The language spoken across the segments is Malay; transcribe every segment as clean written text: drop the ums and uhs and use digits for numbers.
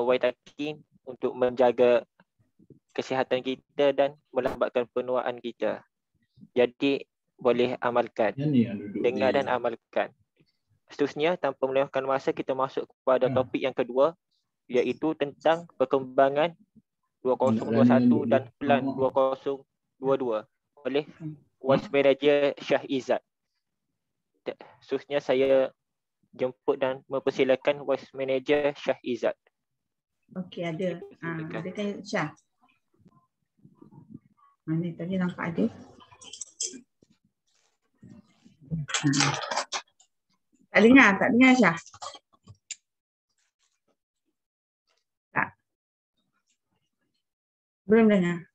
Waitakere untuk menjaga kesihatan kita dan melambatkan penuaan kita. Jadi boleh amalkan. Dengar dan amalkan. Seterusnya, tanpa melewatkan masa, kita masuk kepada topik yang kedua, iaitu tentang perkembangan 2021 dan plan 2022 oleh Vice Manager Shah Izzat. Seterusnya saya jemput dan mempersilakan Vice Manager Shah Izzat. Okey, ada. Ada kan Syah? Mana tadi nampak ada? Tak dengar Syah? Tak. Belum dengar.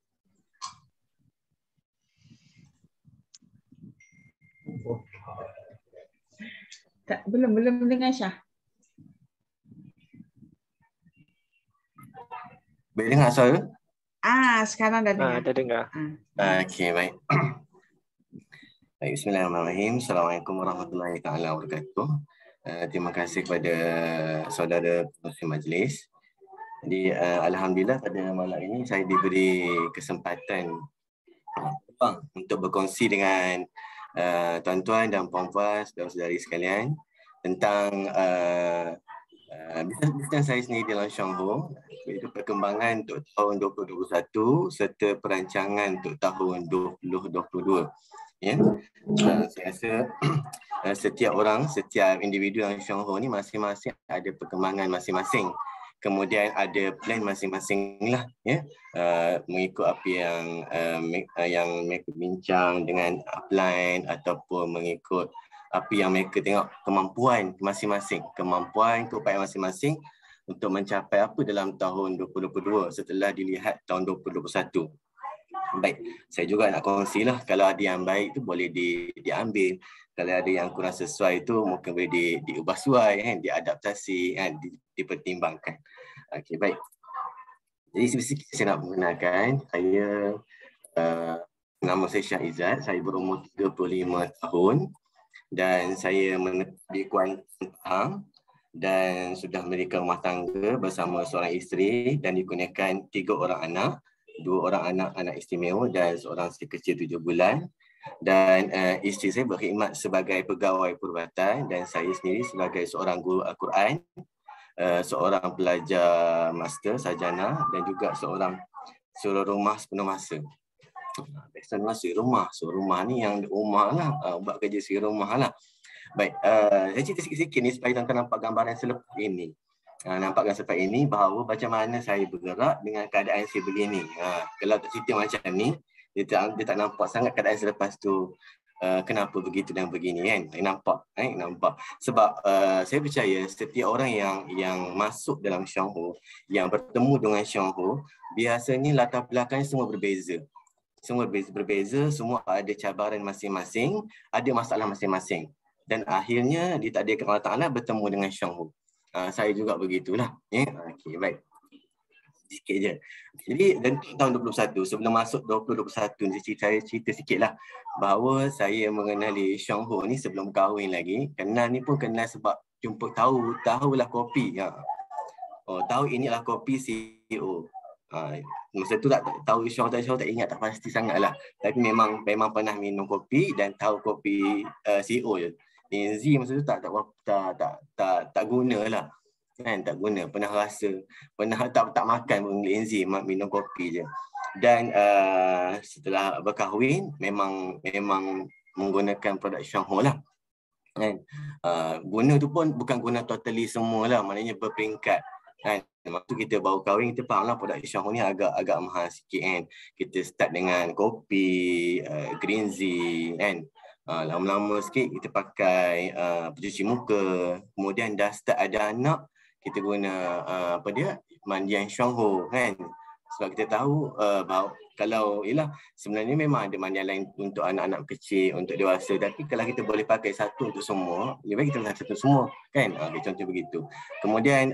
Tak, belum dengar Syah. Boleh dengar suara? Sekarang dah dengar. Dah dengar. Okey, baik. Baik, bismillahirrahmanirrahim. Assalamualaikum warahmatullahi taala wabarakatuh. Terima kasih kepada saudara pengerusi majlis. Jadi alhamdulillah pada malam ini saya diberi kesempatan untuk berkongsi dengan tuan-tuan dan puan-puan, saudara-saudari sekalian tentang bisnes saya sendiri dalam Shangho, iaitu perkembangan untuk tahun 2021 serta perancangan untuk tahun 2022. Ya, saya rasa setiap individu dalam Shangho ni masing-masing ada perkembangan masing-masing. Kemudian ada plan masing-masing lah, ya, mengikut apa yang mereka bincang dengan upline ataupun mengikut apa yang mereka tengok kemampuan masing-masing, keupayaan masing-masing untuk mencapai apa dalam tahun 2022 setelah dilihat tahun 2021. Baik, saya juga nak kongsi lah, kalau ada yang baik tu boleh diambil, kalau ada yang kurang sesuai tu mungkin boleh diubah suai, kan, diadaptasi, kan, dipertimbangkan. Okey, baik. Jadi sedikit saya nak mengenalkan, nama saya Shah Izzat, saya berumur 35 tahun dan saya di Kuantan Pahang dan sudah mendirikan rumah tangga bersama seorang isteri dan dikurniakan 3 orang anak. 2 orang anak istimewa dan seorang si kecil 7 bulan. Dan isteri saya berkhidmat sebagai pegawai perubatan dan saya sendiri sebagai seorang guru Al-Quran, seorang pelajar master sarjana dan juga seorang suri rumah sepenuh masa. Biasanya suri rumah ni yang rumah lah, buat kerja suri rumah lah. Baik, saya cerita sikit-sikit ni supaya tuan-tuan nampak gambaran selepas ini. Nampakkan selepas ini bahawa macam mana saya bergerak dengan keadaan saya begini. Kalau tak cerita macam ni, dia tak nampak sangat keadaan selepas tu. Kenapa begitu dan begini, kan? Nampak. Sebab saya percaya setiap orang yang masuk dalam Shangho, yang bertemu dengan Shangho, biasanya latar belakang semua berbeza. Semua berbeza, semua ada cabaran masing-masing, ada masalah masing-masing. Dan akhirnya ditakdirkan Allah Ta'ala bertemu dengan Shangho. Saya juga begitulah. Okey, baik. Sikit je. Jadi tahun 2021, sebelum masuk 2021 ni, saya cerita sikit lah bahawa saya mengenali Shangho ni sebelum kahwin lagi. Kenal ni pun kenal sebab jumpa tahulah kopi. Tahu inilah kopi CEO. Masa tu tak tahu Shangho tak ingat, tak pasti sangat lah. Tapi memang pernah minum kopi dan tahu kopi CEO je. Enzi masa tu tak guna lah, kan, tak guna, pernah rasa, pernah tak makan pun enzi, minum kopi je. Dan setelah berkahwin memang menggunakan produk Shangho lah, kan. Guna tu pun bukan guna totally semua lah, maknanya berperingkat, kan. Waktu kita baru kahwin, kita faham lah produk Shangho ni agak mahal sikit, kan. Kita start dengan kopi, green tea, kan. Lama-lama sikit kita pakai pencuci muka. Kemudian dah start ada anak, kita guna mandian Shangho, kan. Sebab kita tahu bahawa kalau sebenarnya memang ada mandian lain untuk anak-anak kecil, untuk dewasa. Tapi kalau kita boleh pakai satu untuk semua, lebih baik kita pakai satu semua, kan. Contoh begitu. Kemudian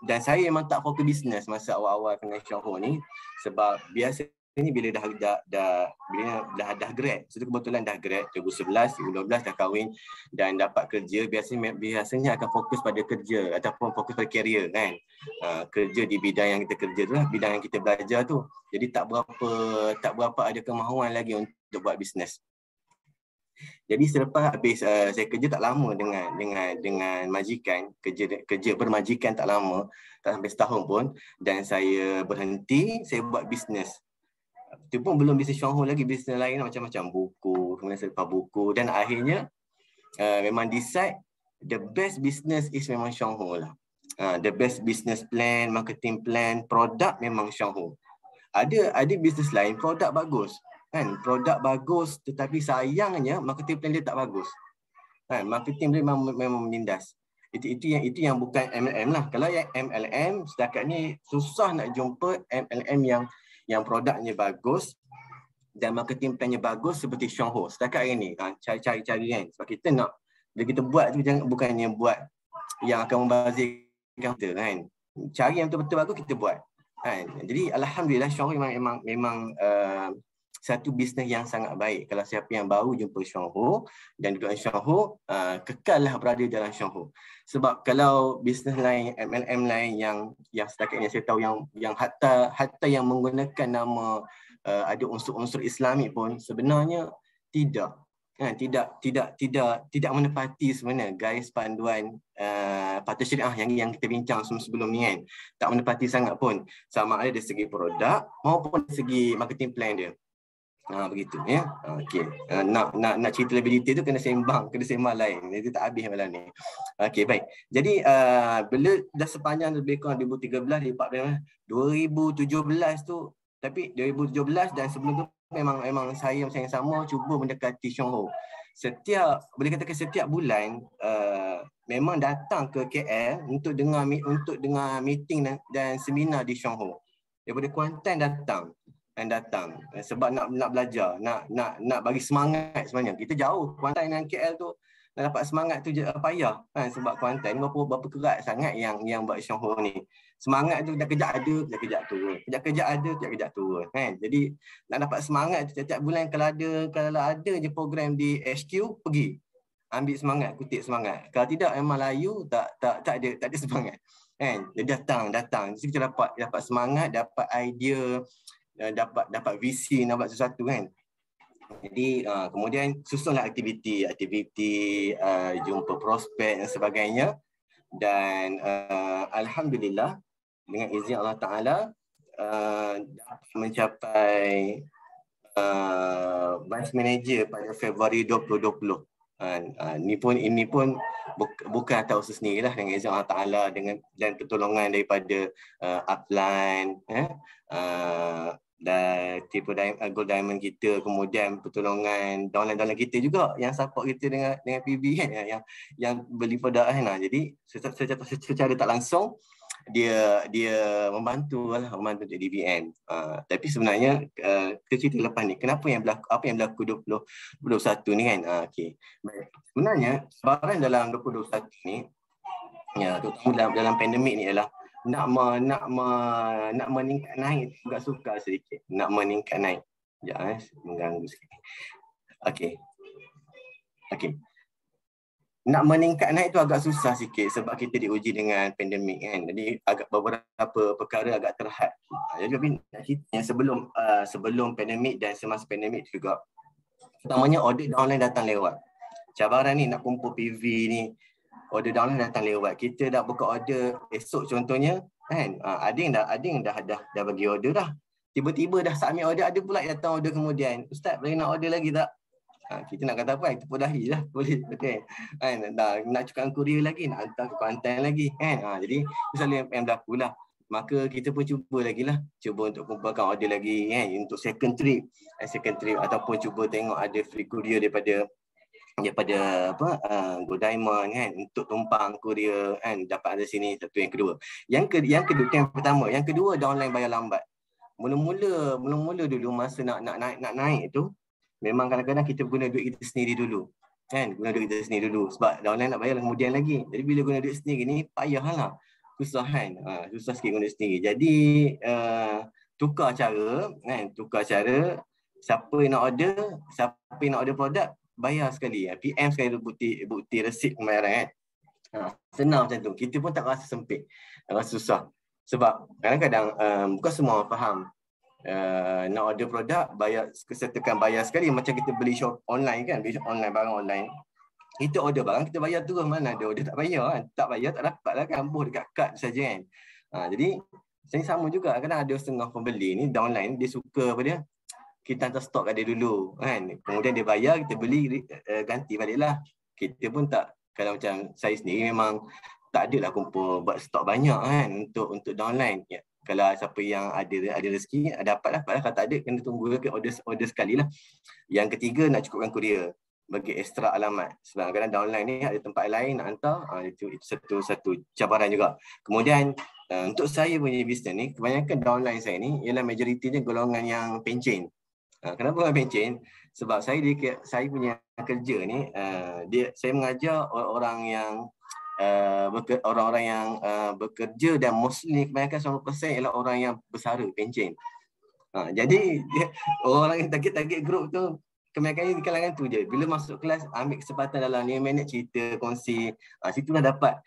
dan saya memang tak fokus bisnes masa awal-awal dengan Shangho ni, sebab biasa ni bila dah grad. So kebetulan dah grad 2011, 2012 dah kahwin dan dapat kerja. Biasanya akan fokus pada kerja ataupun fokus pada career kan. Kerja di bidang yang kita kerja tu lah, bidang yang kita belajar tu. Jadi tak berapa ada kemahuan lagi untuk buat bisnes. Jadi selepas habis saya kerja tak lama dengan majikan, kerja bermajikan tak lama, tak sampai setahun pun, dan saya berhenti, saya buat bisnes. Itu pun belum bisnes Shonghu lagi, bisnes lain macam-macam, buku, kemudian saya lepas buku, dan akhirnya memang decide the best business is memang Shonghu lah. The best business plan, marketing plan, produk memang Shonghu. Ada bisnes lain produk bagus. Kan, produk bagus tetapi sayangnya marketing plan dia tak bagus. Kan, marketing dia memang menindas. Itu yang bukan MLM lah. Kalau yang MLM setakat ni susah nak jumpa MLM yang produknya bagus dan marketing plannya bagus seperti Shonghu. Setakat hari ni cari kan. Sebab kita nak bila kita buat tu bukannya buat yang akan membazirkan kita kan. Cari yang betul-betul bagus kita buat. Kan. Jadi alhamdulillah Shonghu memang satu bisnes yang sangat baik. Kalau siapa yang baru jumpa Shonghu dan duduk dalam Shonghu, kekallah berada dalam Shonghu. Sebab kalau bisnes lain, MLM lain yang setakat ini saya tahu yang hatta yang menggunakan nama ada unsur-unsur Islami pun sebenarnya tidak menepati sebenarnya gaya panduan Patah Syariah yang kita bincang sebelum ni kan. Tak menepati sangat pun, sama ada dari segi produk maupun dari segi marketing plan dia. Begitu ya. Okey. Nak cerita lebih detail tu kena sembang lain. Itu tak habis malam ni. Okey, baik. Jadi bila dah sepanjang lebih kurang 2013, 2017 tu, tapi 2017 dan sebelum tu memang saya macam yang sama cuba mendekati Shonghu. Boleh katakan setiap bulan memang datang ke KL untuk dengar meeting dan seminar di Shonghu. Daripada Kuantan datang sebab nak belajar, nak bagi semangat sebenarnya. Kita jauh Kuantan dengan KL tu, nak dapat semangat tu payah kan, sebab Kuantan berapa kerat sangat yang buat Shonghu ni. Semangat tu dah kejap ada, kejap turun. Kejap ada, kejap turun kan. Jadi nak dapat semangat tu setiap bulan, kalau ada je program di HQ, pergi. Ambil semangat, kutip semangat. Kalau tidak memang layu, tak ada semangat. Kan? Jadi datang. Jadi kita dapat semangat, dapat idea, dapat visi nak buat sesuatu kan. Jadi kemudian susunlah aktiviti jumpa prospek dan sebagainya, dan alhamdulillah dengan izin Allah Taala mencapai vice manager pada Februari 2020. Ini pun bukan atas usaha sendirilah, dengan izin Allah Taala dan pertolongan daripada upline dan tipe Gold Diamond kita, kemudian pertolongan downline kita juga yang support kita dengan PB kan, yang beli produk kan. Jadi secara tak langsung dia membantu untuk DBM. Tapi sebenarnya cerita lepas ni, apa yang berlaku 2021 ni kan. Okey. Sebenarnya sebaran dalam 2021 ni, terutama dalam pandemik ni ialah nak meningkat naik, agak sukar sedikit nak meningkat naik. Sekejap mengganggu sikit. Okey. Nak meningkat naik tu agak susah sikit sebab kita diuji dengan pandemik kan. Jadi agak beberapa perkara agak terhad. Jadi yang sebelum pandemik dan semasa pandemik juga, pertamanya audit online datang lewat. Cabaran ni nak kumpul PV ni, order downline datang lewat. Kita dah buka order esok contohnya kan, ada yang dah bagi order dah. Tiba-tiba dah submit order, ada pula yang datang order kemudian. Ustaz, boleh nak order lagi tak? Kita nak kata apa? Kita podahi lah. Boleh, betul kan? Nak cukupkan kurier lagi, nak hantar ke Kuantan lagi kan. Jadi misalnya yang berlaku lah. Maka kita pun cuba untuk kumpulkan order lagi kan, untuk second trip ataupun cuba tengok ada free courier daripada Gold Diamond kan, untuk tumpang kurier kan, dapat ada sini. Satu yang kedua. Yang pertama, yang kedua downline bayar lambat. Mula-mula dulu masa nak naik tu, memang kadang-kadang kita guna duit kita sendiri dulu kan, sebab downline nak bayar kemudian lagi. Jadi bila guna duit sendiri ni payahlah, susah kan, susah sikit guna sendiri. Jadi tukar cara kan, siapa yang nak order produk bayar sekali, PM sekali bukti resit pembayaran kan. Senang macam tu. Kita pun tak rasa sempit, tak rasa susah. Sebab kadang-kadang bukan semua orang faham. Nak order produk bayar, sertakan bayar sekali, macam kita beli shop online kan, beli online, barang online. Kita order barang, kita bayar terus, mana ada order tak bayar kan. Tak bayar tak dapat lah kan, ambuh dekat kad saja kan. Jadi saya sama juga, kadang ada setengah pembeli ni downline, dia suka apa dia, kita hantar stok kat dia dulu kan, kemudian dia bayar, kita beli, ganti balik lah. Kita pun tak, kalau macam saya sendiri memang tak adalah kumpul buat stok banyak kan untuk downline ya. Kalau siapa yang ada rezeki, dapat lah. Kalau tak ada, kena tunggu order sekali lah. Yang ketiga, nak cukupkan kurier, bagi ekstra alamat. Sebab kadang downline ni ada tempat lain nak hantar, itu satu cabaran juga. Kemudian untuk saya punya bisnes ni, kebanyakan downline saya ni ialah majoritinya golongan yang pencen. Kenapa orang pencen? Sebab saya punya kerja ni, saya mengajar orang yang bekerja, dan mostly kebanyakan 90% ialah orang yang bersara, pencen. Jadi orang yang target group tu kebanyakan di kalangan tu je. Bila masuk kelas, ambil kesempatan dalam 5 minit cerita, kongsi, situlah dapat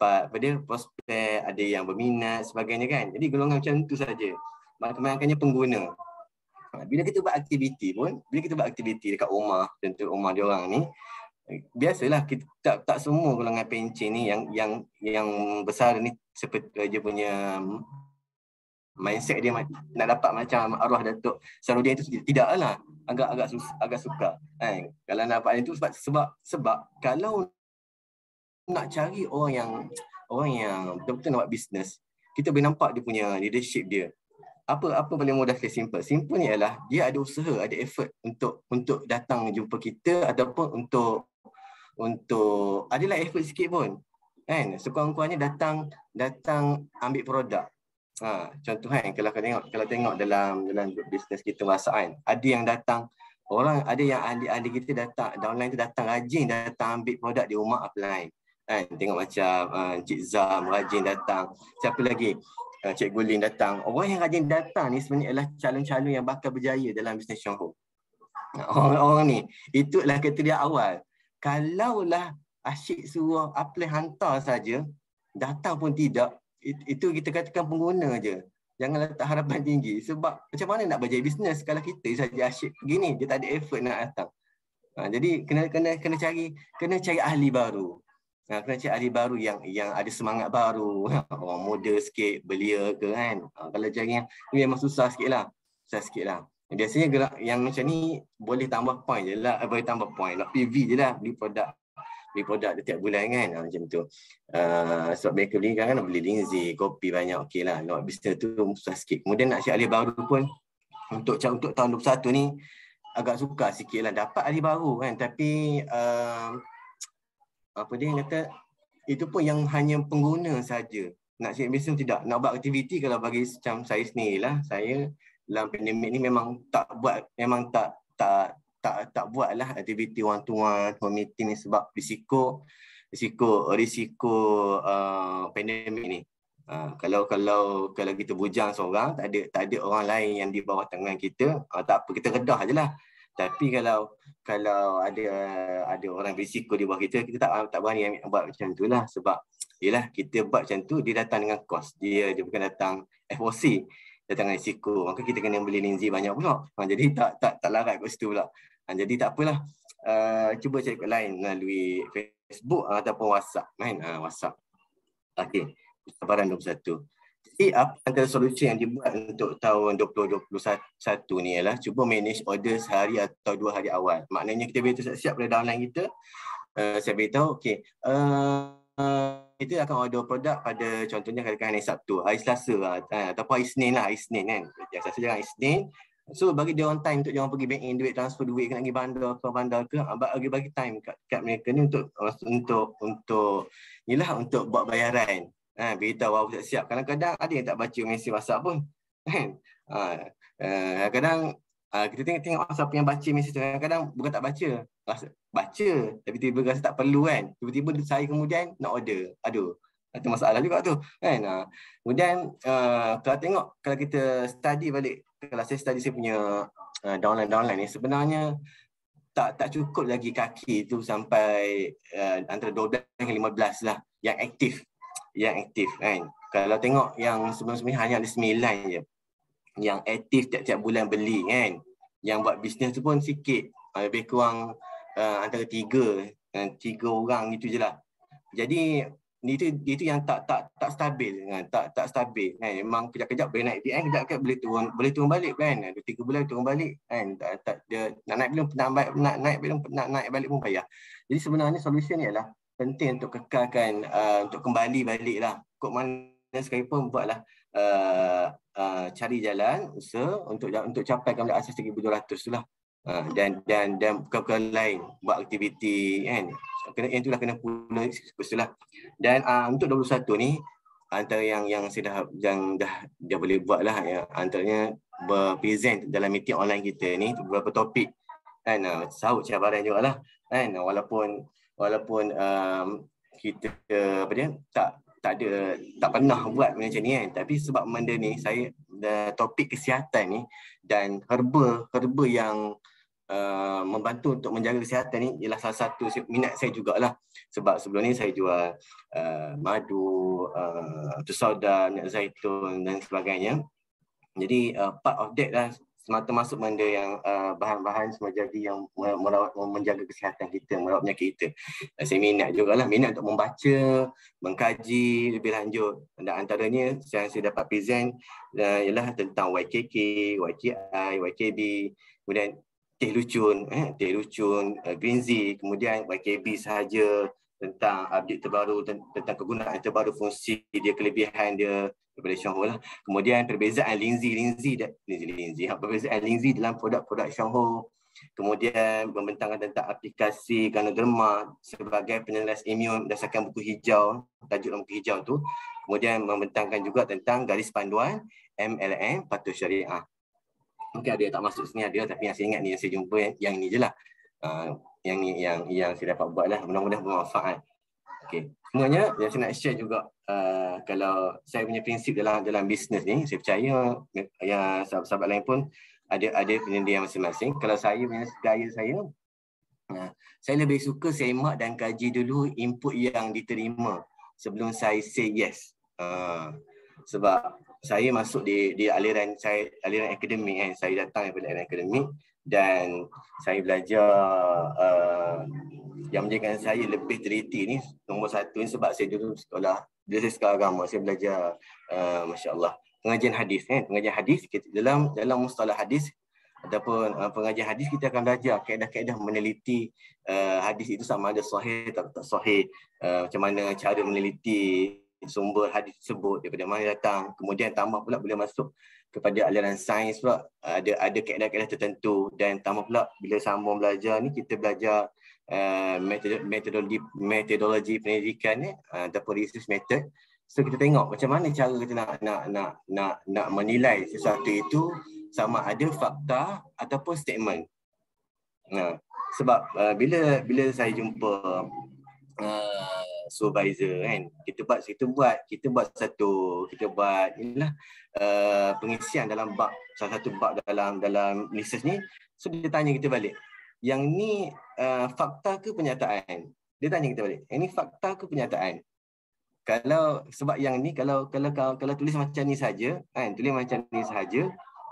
pada prospek, ada yang berminat sebagainya kan. Jadi golongan macam tu saja. Kebanyakannya pengguna. Bila kita buat aktiviti dekat rumah, tentu rumah dia orang ni, biasalah kita tak semua golongan pencen ni yang besar ni seperti dia punya mindset dia nak dapat macam arwah Datuk Sarudin itu, tidaklah, agak suka kan kalau nak dapat itu. Sebab kalau nak cari orang yang betul-betul nak buat bisnes, kita boleh nampak dia punya leadership dia. Apa paling mudah, simple ni ialah dia ada usaha, ada effort untuk datang jumpa kita, ataupun untuk adalah effort sikit pun kan, sekurang-kurangnya datang ambil produk. Contoh kan, kalau tengok dalam bisnes kita masak kan, ada yang datang orang, ada yang ahli kita datang downline tu, datang rajin datang ambil produk di rumah apply kan. Tengok macam Cik Zam rajin datang, siapa lagi, Cik Gulin datang. Orang yang rajin datang ni sebenarnya adalah calon-calon yang bakal berjaya dalam bisnes Showhome. Orang ni, itu adalah kriteria awal. Kalaulah asyik suruh apply hantar saja, datang pun tidak, itu kita katakan pengguna je. Jangan letak harapan tinggi. Sebab macam mana nak berjaya bisnes kalau kita saja asyik begini, dia tak ada effort nak datang. Jadi kena cari ahli baru. Kena cari ahli baru yang ada semangat baru, orang muda sikit, belia ke kan. Kalau cari yang ni memang susah sikit lah. Biasanya gerak yang macam ni boleh tambah point je lah, PV je lah, beli produk dia tiap bulan kan, macam tu. Sebab mereka beli kan beli linzi, kopi banyak, okey lah. Nak bisnes tu susah sikit. Kemudian nak cari ahli baru pun untuk tahun 21 ni agak sukar sikit lah dapat ahli baru kan. Tapi apa dia kata, itu pun yang hanya pengguna saja. Nak cari bisnes tidak, nak buat aktiviti. Kalau bagi macam saya sendirilah, saya dalam pandemik ni memang tak buat aktiviti one to one, home meeting ni, sebab risiko pandemik ni. Kalau kita bujang seorang, tak ada orang lain yang di bawah tangan kita, tak apa, kita redah ajalah. Tapi kalau ada orang berisiko di bawah kita tak berani buat macam tu lah. Sebab yelah, kita buat macam tu, dia datang dengan kos, dia bukan datang FOC, datang dengan risiko. Maka kita kena beli linzi banyak pula. Jadi tak larat kat situ pula. Jadi tak apalah, cuba cari kat lain melalui Facebook ataupun WhatsApp kan. WhatsApp. Okey, cabaran 21. Jadi apa antara solusi yang dibuat untuk tahun 2021 ni ialah cuba manage order sehari atau 2 hari awal. Maknanya kita beritahu siap pada downline kita. Saya beritahu, okey, kita akan order produk pada contohnya katakan hari Sabtu, hari Selasa ataupun hari Isnin lah, hari Isnin kan. Yang Selasa jangan hari Isnin. So bagi dia on time untuk jangan pergi bank in, duit transfer duit kena pergi bandar ke, bagi time kat mereka ni untuk buat bayaran. Beritahu awak siap. Kadang-kadang ada yang tak baca mesej WhatsApp pun kan. Kadang kita tengok siapa yang baca mesej tu, kadang-kadang bukan tak baca, tapi tiba-tiba rasa tak perlu kan. Tiba-tiba saya kemudian nak order. Aduh, Itu masalah juga tu kan. Kemudian kalau kita study balik, kalau saya study saya punya downline ni, sebenarnya tak cukup lagi kaki tu sampai antara 12 hingga 15 lah yang aktif kan. Kalau tengok yang sebelum-sebelum hanya ada 9 je yang aktif tiap-tiap bulan beli kan. Yang buat bisnes tu pun sikit, lebih kurang antara 3 orang gitu je lah. Jadi itu yang tak stabil kan, tak stabil kan. Memang kejap-kejap boleh naik DM, kejap-kejap boleh turun balik kan. 2-3 bulan turun balik kan. Dia nak naik belum nak naik balik pun payah. Jadi sebenarnya solution ni adalah penting untuk kekalkan, untuk kembali balik lah. Kok mana sekalipun buatlah cari jalan usaha untuk capai kemudahan asas 1,200 tu lah. Dan perkara lain, buat aktiviti kan. Yang itulah kena pula lah. Dan untuk 21 ni antara yang saya dah boleh buat lah ya, antaranya berpresent dalam meeting online kita ni beberapa topik kan. Sahut cabaran jugalah kan, walaupun kita tak pernah buat macam ni kan. Tapi sebab benda ni saya topik kesihatan ni dan herba yang membantu untuk menjaga kesihatan ni ialah salah satu minat saya jugalah. Sebab sebelum ni saya jual madu, tusaudan, minyak zaitun dan sebagainya. Jadi part of that lah, termasuk benda yang bahan-bahan semua jadi yang menjaga kesihatan kita, merawat penyakit kita. Saya minat jugalah, minat untuk membaca, mengkaji lebih lanjut. Dan antaranya yang saya dapat present ialah tentang YKK, YKI, YKB, kemudian teh lucun, Green Z, kemudian YKB sahaja, tentang update terbaru, tentang kegunaan terbaru, fungsi dia, kelebihan dia daripada Xiongho lah. Kemudian perbezaan Linzi dalam produk-produk Xiongho. Kemudian membentangkan tentang aplikasi Ganoderma sebagai penyelaras imun berdasarkan buku hijau, tajuk dalam buku hijau tu. Kemudian membentangkan juga tentang garis panduan MLM patuh syariah. Mungkin ada yang tak masuk sini, ada, tapi yang saya ingat ni yang saya jumpa yang ni je lah. Yang ni yang saya dapat buat lah, mudah-mudahan bermanfaat. Okay. Semuanya yang saya nak share juga, kalau saya punya prinsip dalam bisnes ni, saya percaya yang sahabat-sahabat lain pun ada penilaian masing-masing. Kalau saya punya gaya saya lebih suka semak dan kaji dulu input yang diterima sebelum saya say yes. Sebab saya masuk di aliran akademik kan. Saya datang daripada aliran akademik dan saya belajar yang menjadikan saya lebih teliti ni, nombor satu ni sebab saya dulu bila saya sekolah agama, saya belajar masya-Allah pengajian hadis kan. Pengajian hadis kita, dalam mustalah hadis ataupun pengajian hadis, kita akan belajar kaedah-kaedah meneliti hadis itu sama ada sahih atau tak sahih, macam mana cara meneliti sumber hadis tersebut, daripada mana datang. Kemudian tambah pula bila masuk kepada aliran sains pula, ada kaedah-kaedah tertentu. Dan tambah pula bila sambung belajar ni, kita belajar metodologi pendidikan ni, ataupun research method. So kita tengok macam mana cara kita nak menilai sesuatu itu, sama ada fakta ataupun statement. Sebab bila saya jumpa supervisor kan, kita buat inilah pengisian dalam bab, salah satu bab dalam research ni. So dia tanya kita balik, yang ni fakta ke penyataan? Dia tanya kita balik, ini fakta ke penyataan? Sebab yang ni kalau tulis macam ni saja kan,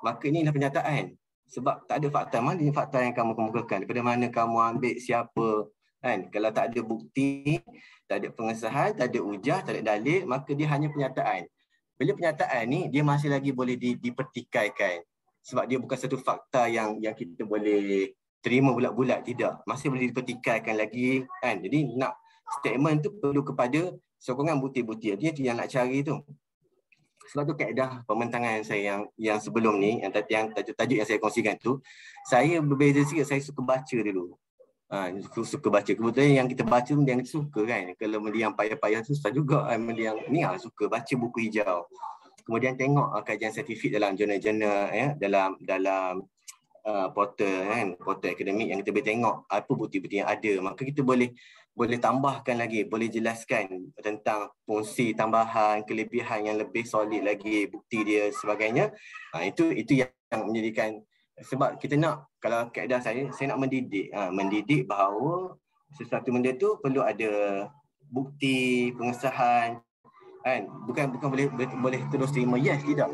maka ini adalah penyataan. Sebab tak ada fakta. Mana fakta yang kamu kemukakan, daripada mana kamu ambil, siapa kan? Kalau tak ada bukti, tak ada pengesahan, tak ada hujah, tak ada dalil, maka dia hanya penyataan. Bila penyataan ni, dia masih lagi boleh dipertikaikan. Sebab dia bukan satu fakta yang kita boleh terima bulat-bulat, tidak. Masih boleh dipertikaikan lagi kan. Jadi nak statement tu perlu kepada sokongan bukti-bukti. Dia yang nak cari tu. Sebab tu kaedah pembentangan saya yang sebelum ni, yang tajuk yang saya kongsikan tu, saya berbeza sikit, saya suka baca dulu. Suka baca. Kebetulan yang kita baca yang kita suka kan. Kalau benda yang payah-payah susah juga kan. Benda yang ni suka baca buku hijau. Kemudian tengok kajian saintifik dalam jurnal-jurnal ya, dalam portal kan, portal akademik, yang kita boleh tengok apa bukti-bukti yang ada. Maka kita boleh boleh tambahkan lagi, boleh jelaskan tentang fungsi tambahan, kelebihan yang lebih solid lagi, bukti dia sebagainya. Itu yang menjadikan, sebab kita nak, kalau kaedah saya nak mendidik. Mendidik bahawa sesuatu benda tu perlu ada bukti, pengesahan, kan? Bukan boleh terus terima yes, tidak.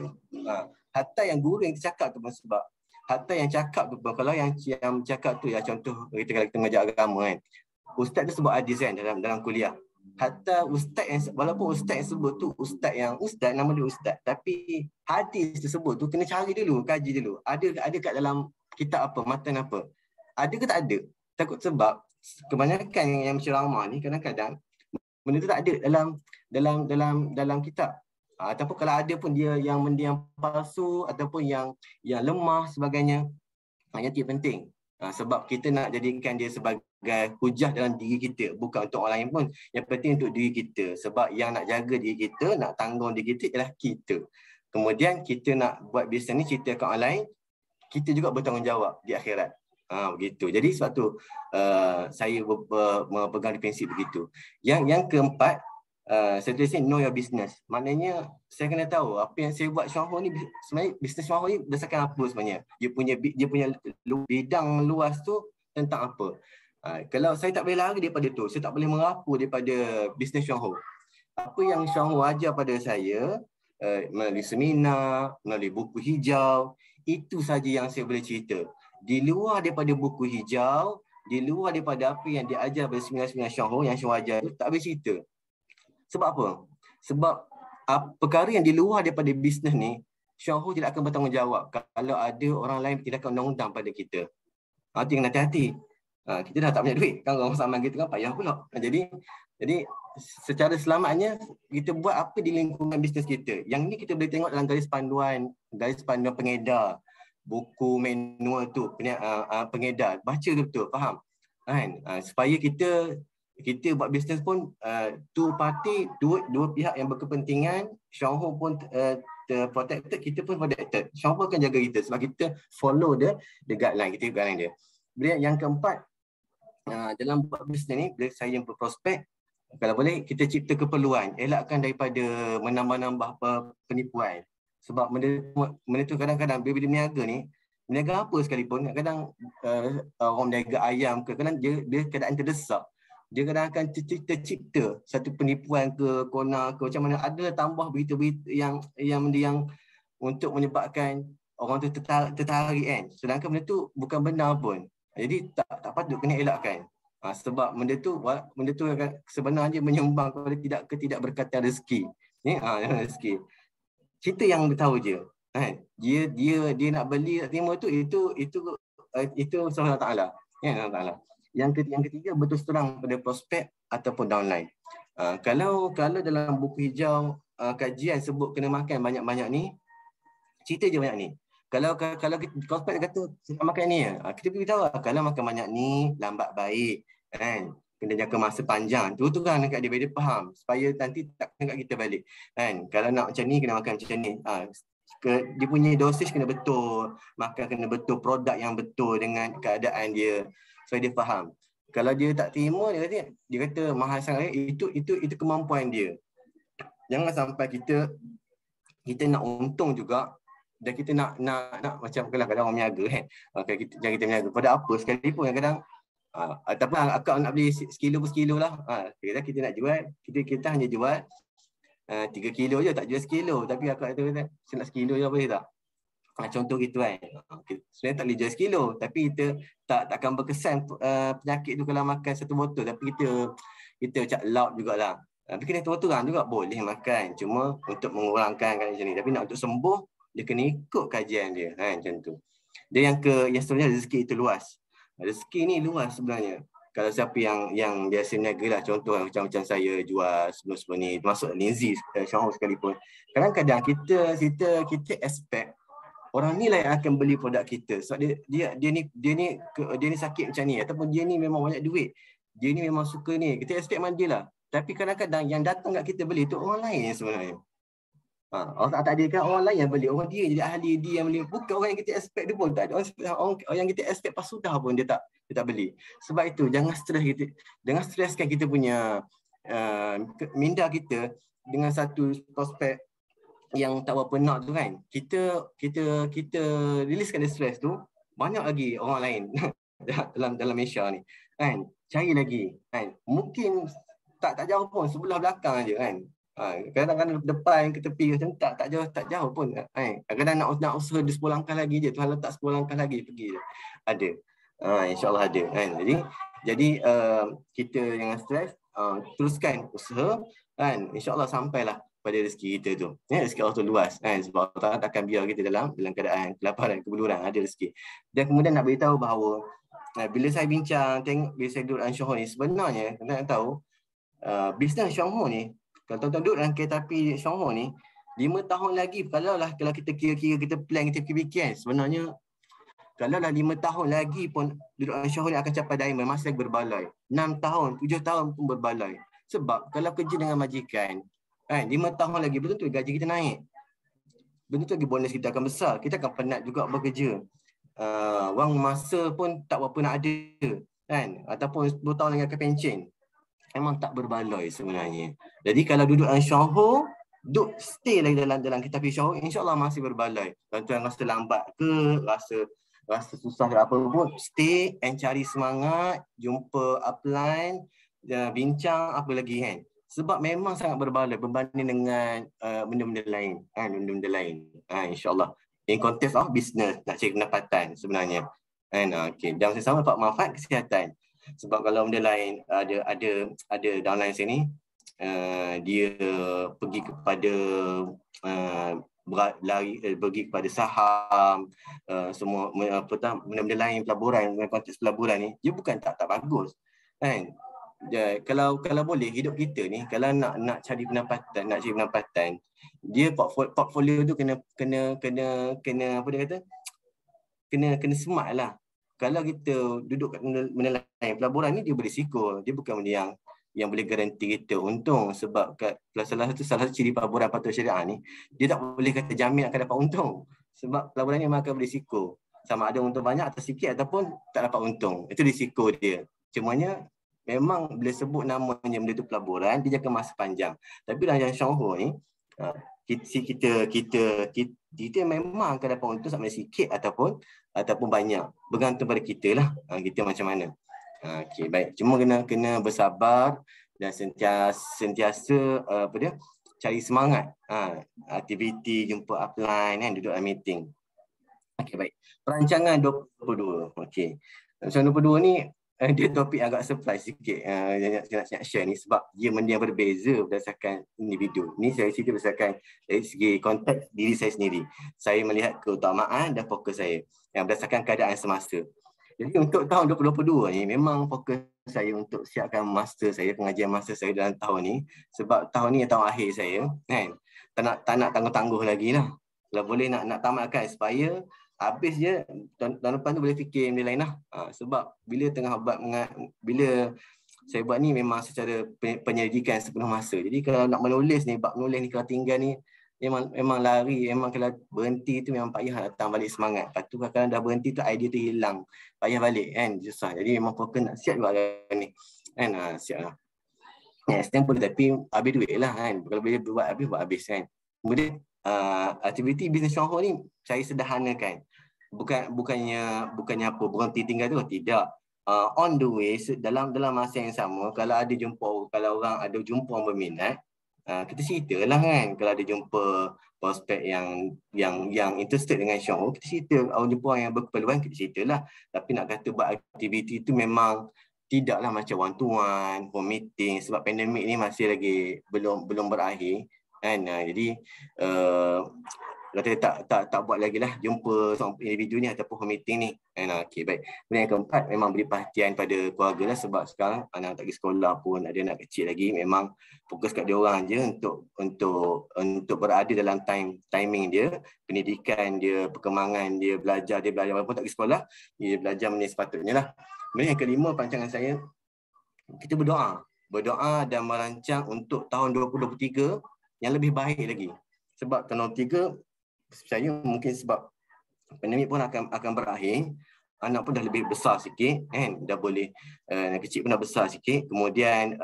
Hatta yang guru yang cakap tu pun, sebab hatta yang cakap tu pun, kalau yang cakap tu ya, contoh kalau kita mengajar agama kan, ustaz tu sebut hadis kan dalam kuliah. Hatta ustaz yang, walaupun ustaz yang sebut tu ustaz nama dia ustaz, tapi hadis tersebut tu kena cari dulu, kaji dulu. Ada kat dalam kitab apa, matan apa. Ada ke tak ada? Takut sebab kebanyakan yang ceramah ni kadang-kadang benda tu tak ada dalam kitab. Ataupun kalau ada pun dia yang benda yang palsu ataupun yang lemah sebagainya. Yang tidak penting. Sebab kita nak jadikan dia sebagai hujah dalam diri kita, bukan untuk orang lain pun. Yang penting untuk diri kita. Sebab yang nak jaga diri kita, nak tanggung diri kita ialah kita. Kemudian kita nak buat bisnes ni, cerita kat orang lain, kita juga bertanggungjawab di akhirat. Begitu. Jadi sebab tu saya memegang prinsip begitu. Yang keempat, saya tulis ni know your business. Maknanya saya kena tahu apa yang saya buat Syuang Ho ni, sebenarnya bisnes Syuang Ho ni berdasarkan apa sebenarnya. Dia punya bidang luas tu tentang apa. Kalau saya tak boleh lari daripada tu, saya tak boleh merapu daripada bisnes Syuang Ho. Apa yang Syuang Ho ajar pada saya melalui seminar, melalui buku hijau, itu saja yang saya boleh cerita. Di luar daripada buku hijau, di luar daripada apa yang diajar pada seminar-seminar Syuang Ho yang Syuang ajar tu, tak boleh cerita. Sebab apa? Sebab perkara yang di luar daripada bisnes ni, Syuang Ho tidak akan bertanggungjawab kalau ada orang lain tindakan undang-undang pada kita. Itu yang hati-hati. Kita dah tak punya duit, kan orang saman kita kan payah pula. Jadi secara selamatnya kita buat apa di lingkungan bisnes kita. Yang ni kita boleh tengok dalam garis panduan pengedar, buku manual tu, pengedar. Baca betul, faham? Kan? Supaya kita buat bisnes pun two party, dua pihak yang berkepentingan. Syuang Ho pun protected, kita pun protected. Syuang Ho akan jaga kita sebab kita follow the guideline, kita guideline dia. Kemudian yang keempat, dalam buat bisnes ni, bila saya jumpa prospek, kalau boleh kita cipta keperluan, elakkan daripada menambah-nambah penipuan. Sebab benda tu kadang-kadang bila dia berniaga ni, berniaga apa sekalipun, kadang orang berniaga ayam ke, kadang dia keadaan terdesak. Dia kadang akan tercipta satu penipuan ke, kona ke, macam mana, ada tambah berita-berita yang untuk menyebabkan orang tu tertarik kan. Sedangkan benda tu bukan benar pun. Jadi tak patut, kena elakkan. Sebab benda tu sebenarnya menyumbang kepada ketidakberkatan rezeki. Rezeki. Cerita yang dia tahu je. Kan? Dia nak beli, nak terima tu, itu Allah Ta'ala. Ya, Allah Ta'ala. Yang ketiga, berterus terang pada prospek ataupun downline. Kalau dalam buku hijau kajian sebut kena makan banyak-banyak ni, cerita je banyak ni. Kalau prospek kata saya makan ni, kita beritahu kalau makan banyak ni lambat baik, kan? Kena jaga masa panjang. Tu kan dekat dia faham supaya nanti tak kena kat kita balik. Kan? Kalau nak macam ni kena makan macam ni. Dia punya dosis kena betul, makan kena betul, produk yang betul dengan keadaan dia. Supaya dia faham. Kalau dia tak terima, dia kata mahal sangat, itu kemampuan dia. Jangan sampai kita nak untung juga dan kita nak macam kadang-kadang orang berniaga kan. Jangan kita berniaga pada apa sekalipun, kadang ataupun akak nak beli sekilo per sekilo lah. Kita nak jual, kita hanya jual 3 kilo je, tak jual sekilo. Tapi akak kata saya nak sekilo je, boleh tak? Contoh gitu kan. Sebenarnya tak boleh jual sekilo, tapi kita takkan berkesan penyakit tu kalau makan satu botol. Tapi kita cak laut jugalah. Tapi kena turun-turun juga boleh makan. Cuma untuk mengurangkan kan macam ni. Tapi nak untuk sembuh, dia kena ikut kajian dia. Macam tu. Dia yang sebenarnya rezeki itu luas. Rezeki ni luas sebenarnya. Kalau siapa yang biasa niaga lah, contoh macam saya jual sebelum ni, termasuk Lindsay, Syuang Ho sekalipun. Kadang-kadang kita expect orang ni lah yang akan beli produk kita. Sebab dia ni sakit macam ni, ataupun dia ni memang banyak duit. Dia ni memang suka ni. Kita expect mana dia lah. Tapi kadang-kadang yang datang kat kita beli tu orang lain sebenarnya. Allah tak adilkan orang lain yang beli, orang dia jadi ahli, dia yang beli. Bukan orang yang kita expect dia pun tak ada. Orang yang kita expect pas sudah pun dia tak beli. Sebab itu jangan streskan kita punya minda kita dengan satu prospek yang tak berapa nak tu kan. Kita riliskan dia stres tu, banyak lagi orang lain dalam Malaysia ni kan. Cari lagi kan. Mungkin tak jauh pun, sebelah belakang aja kan. Kadang-kadang depan ke tepi macam tak jauh pun kan. Kadang-kadang nak usaha 10 langkah lagi je, Tuhan letak 10 langkah lagi pergi je. Ada. InsyaAllah ada kan. Jadi kita jangan stres, teruskan usaha kan. InsyaAllah sampailah pada rezeki kita tu. Rezeki Allah tu luas kan. Sebab Allah takkan biar kita dalam keadaan kelaparan, kebeluran, ada rezeki. Dan kemudian nak beritahu bahawa bila saya bincang, bila saya duduk dalam Johor ni, sebenarnya nak tahu bisnes Johor ni, kalau tuan-tuan duduk dalam kereta api Johor ni, 5 tahun lagi, kalau kita kira-kira, kita plan, kita fikir-fikir, sebenarnya kalau 5 tahun lagi pun duduk dalam Johor ni akan capai diamond, masih lagi berbaloi. 6 tahun, 7 tahun pun berbaloi. Sebab kalau kerja dengan majikan, kan, 5 tahun lagi betul tu gaji kita naik. Betul lagi bonus kita akan besar. Kita akan penat juga bekerja. Wang masa pun tak berapa nak ada kan, ataupun 10 tahun lagi akan pencen. Memang tak berbaloi sebenarnya. Jadi kalau duduk dalam Johor, duduk stay lagi dalam kita api Johor, insya-Allah masih berbaloi. Tuan-tuan rasa lambat ke, rasa susah ke apa pun, stay and cari semangat, jumpa upline, bincang apa lagi kan. Sebab memang sangat berbaloi berbanding dengan benda-benda lain kan, benda-benda lain. Insya-Allah. In konteks of business, nak cari pendapatan sebenarnya. Okey, dan sama dapat manfaat kesihatan. Sebab kalau benda lain ada downline sini, dia pergi kepada pergi kepada saham, semua benda-benda lain, pelaburan, konteks pelaburan ni, dia bukan tak bagus kan. Kalau boleh hidup kita ni, kalau nak cari pendapatan, dia portfolio tu kena apa dia kata, kena smart lah. Kalau kita duduk kat benda lain, pelaburan ni dia berisiko, dia bukan benda yang boleh garanti kita untung. Sebab salah satu ciri pelaburan patuh syariah ni, dia tak boleh kata jamin akan dapat untung. Sebab pelaburan ni memang akan berisiko, sama ada untung banyak atau sikit ataupun tak dapat untung. Itu risiko dia. Cumanya memang bila sebut namanya benda tu pelaburan, dia jangka masa panjang. Tapi dalam Johor ni, kita memang akan dapat untung sama sikit ataupun banyak, bergantung pada kita lah, kita macam mana. Okey, baik. Cuma kena bersabar dan sentiasa cari semangat. Aktiviti, jumpa upline kan, duduk dalam meeting. Okey, baik. Perancangan 22. Okey. Perancangan 22 ni dia topik agak surprise sikit, nak share ni sebab dia benda yang berbeza berdasarkan individu. Ni saya cerita berdasarkan dari segi konteks diri saya sendiri. Saya melihat keutamaan dan fokus saya yang berdasarkan keadaan semasa. Jadi untuk tahun 2022 ni memang fokus saya untuk siapkan master saya, pengajian master saya dalam tahun ni. Sebab tahun ni tahun akhir saya kan. Tak nak tangguh-tangguh lagi lah. Kalau boleh nak tamatkan supaya habis je, tahun depan tu boleh fikir benda lain lah. Sebab bila saya buat ni memang secara penyelidikan sepenuh masa. Jadi kalau nak menulis ni, bab menulis ni, kalau tinggal ni, memang lari, memang kalau berhenti tu memang payah datang balik semangat. Lepas tu kalau dah berhenti tu idea tu hilang, payah balik kan, susah. Jadi memang fokus nak siap juga ni kan, siap lah. Extend pun tapi habis duit lah kan. Kalau boleh buat habis kan. Kemudian aktiviti bisnes Johor ni saya sederhanakan. Bukannya apa berhenti tinggal tu, tidak. On the way, dalam masa yang sama, kalau orang ada jumpa orang berminat, kita ceritalah kan. Kalau ada jumpa prospek yang interested dengan Johor, kita cerita. Jumpa orang yang berkeperluan, kita ceritalah. Tapi nak kata buat aktiviti tu memang tidaklah macam one to one, home meeting, sebab pandemik ni masih lagi belum berakhir kan. Jadi kata tak buat lagi lah jumpa seorang individu ni ataupun home meeting ni. Okey, baik. Kemudian yang keempat, memang beri perhatian pada keluarga lah, sebab sekarang anak tak pergi sekolah pun, ada anak kecil lagi, memang fokus kat dia orang je untuk berada dalam timing dia, pendidikan dia, perkembangan dia, belajar walaupun tak pergi sekolah, dia belajar benda sepatutnya lah. Kemudian yang kelima, perancangan saya, kita berdoa dan merancang untuk tahun 2023 yang lebih baik lagi. sebab tahun 3 saya mungkin sebab pandemik pun akan berakhir, anak pun dah lebih besar sikit kan, dah boleh kecil pun dah besar sikit, kemudian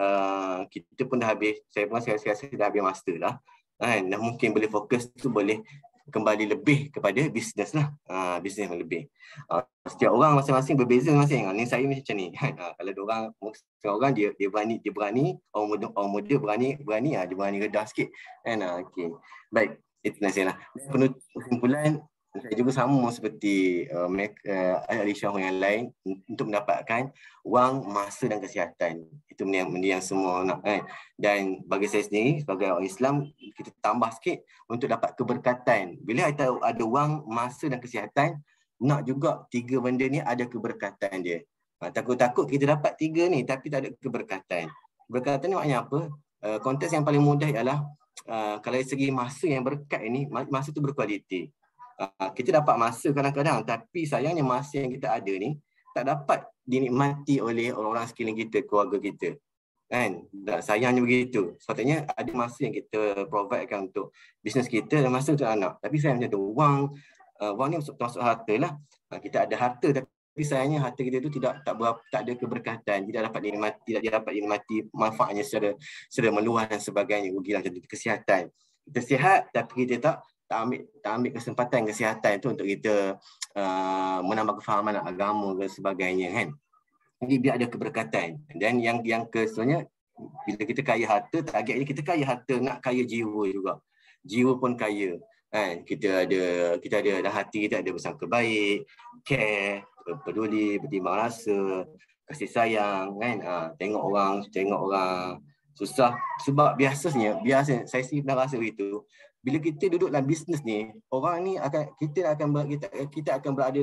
kita pun dah habis, saya pun rasa dah habis master dah kan, dah mungkin boleh fokus tu, boleh kembali lebih kepada bisnes lah, bisnes yang lebih. Setiap orang masing-masing berbeza masing. Ni saya macam ni kan. Kalau orang dia berani, orang muda berani dia berani redah sikit kan. Okey. Baik, itu nasihat lah. Penutup kesimpulan, saya juga sama seperti Alisha yang lain, untuk mendapatkan wang, masa dan kesihatan. Itu benda yang semua nak kan. Dan bagi saya sendiri sebagai orang Islam, kita tambah sikit untuk dapat keberkatan. Bila ada wang, masa dan kesihatan, nak juga 3 benda ni ada keberkatan dia. Takut-takut kita dapat 3 ni tapi tak ada keberkatan. Keberkatan ni maknanya apa? Konteks yang paling mudah ialah kalau dari segi masa yang berkat ini, masa tu berkualiti. Kita dapat masa kadang-kadang, tapi sayangnya masa yang kita ada ni tak dapat dinikmati oleh orang-orang sekeliling kita, keluarga kita kan. Sayangnya begitu. Sepatutnya ada masa yang kita providekan untuk bisnes kita dan masa untuk anak. Tapi saya macam tu, wang ni termasuk harta lah. Kita ada harta tapi sayangnya harta kita tu tak ada keberkatan, tidak dapat dinikmati manfaatnya secara meluas dan sebagainya. Rugilah macam tu. Kesihatan, kita sihat tapi kita tak ambil kesempatan kesihatan itu untuk kita menambah kefahaman agama dan sebagainya kan. Jadi biar ada keberkatan. Dan yang keseluruhnya, bila kita kaya harta, targetnya kita kaya harta, nak kaya jiwa juga. Jiwa pun kaya kan. Kita ada hati, kita ada bersangka baik, care, peduli, bertimbang rasa, kasih sayang kan. Tengok orang susah. Sebab biasanya saya sendiri pernah rasa begitu. Bila kita duduk dalam bisnes ni, orang ni kita akan berada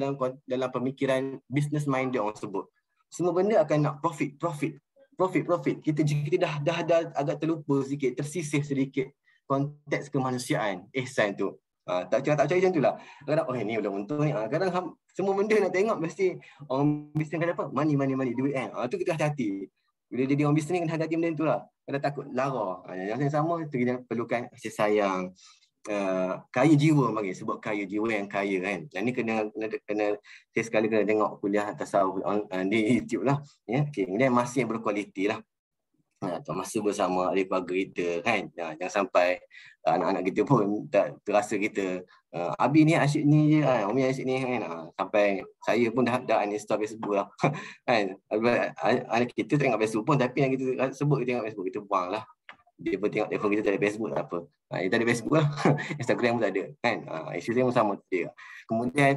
dalam pemikiran business minded orang sebut. Semua benda akan nak profit. Kita dah agak terlupa sedikit, tersisih sedikit konteks kemanusiaan, ihsan tu. Tak cakap macam itulah. Kadang ni belum untung ni. Kadang semua benda nak tengok mesti orang bisnes akan dapat money duit kan. Tu kita hati-hati. Bila jadi orang bisnes ni kena hati-hati benda tu lah. Kadang takut lara. Yang sama tu kita perlukan kasih sayang. Kaya jiwa bagi, sebab kaya jiwa yang kaya kan. Dan ni kena saya sekali kena tengok kuliah tasawuf di YouTube lah ya. Okay. Kemudian masa yang berkualiti lah, masa bersama ahli keluarga kita kan. Jangan sampai anak-anak kita pun tak terasa kita Abi ni asyik ni je, Umi asyik ni kan. Sampai saya pun dah uninstall Facebook lah kan. Anak kita tengok Facebook pun, tapi yang kita sebut kita tengok Facebook, kita buang lah. Dia pun tengok telefon kita tak ada Facebook, tak apa. Dia tak ada Facebook lah. Instagram pun tak ada kan. Isu dia pun sama dia. Kemudian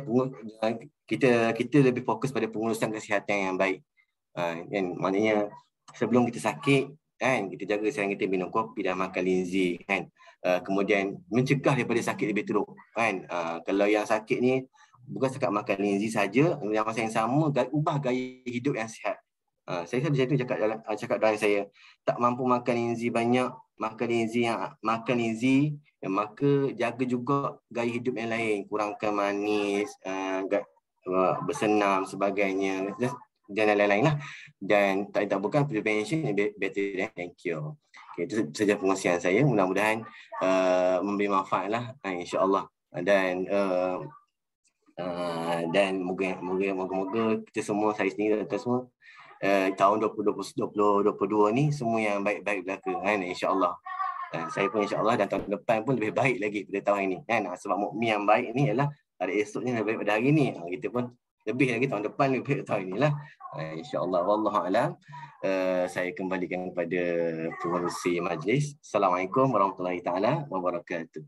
kita lebih fokus pada pengurusan kesihatan yang baik kan. Maknanya sebelum kita sakit kan, kita jaga kesihatan kita, minum kopi dan makan linzi kan. Kemudian mencegah daripada sakit lebih teruk kan. Kalau yang sakit ni bukan sekat makan linzi saja, yang masa yang sama ubah gaya hidup yang sihat. Saya macam tu cakap dalam saya, tak mampu makan linzi banyak, makan linzi, maka jaga juga gaya hidup yang lain, kurangkan manis, bersenam sebagainya dan lain-lain lah. Dan tak bukan prevention better than thank you. Okay, itu saja pengungsian saya. Mudah-mudahan memberi manfaat lah, insya-Allah. Dan moga-moga kita semua, saya sendiri dan semua, tahun 2022 ni semua yang baik-baik berlaku kan, insya-Allah. Saya pun insya-Allah, dan tahun depan pun lebih baik lagi pada tahun ini kan. Sebab mukmin yang baik ni ialah hari esoknya lebih baik pada hari ni. Kita pun lebih lagi tahun depan, lebih baik tahun inilah, insya-Allah. Wallahu a'lam. Saya kembalikan kepada pengerusi majlis. Assalamualaikum warahmatullahi taala wabarakatuh.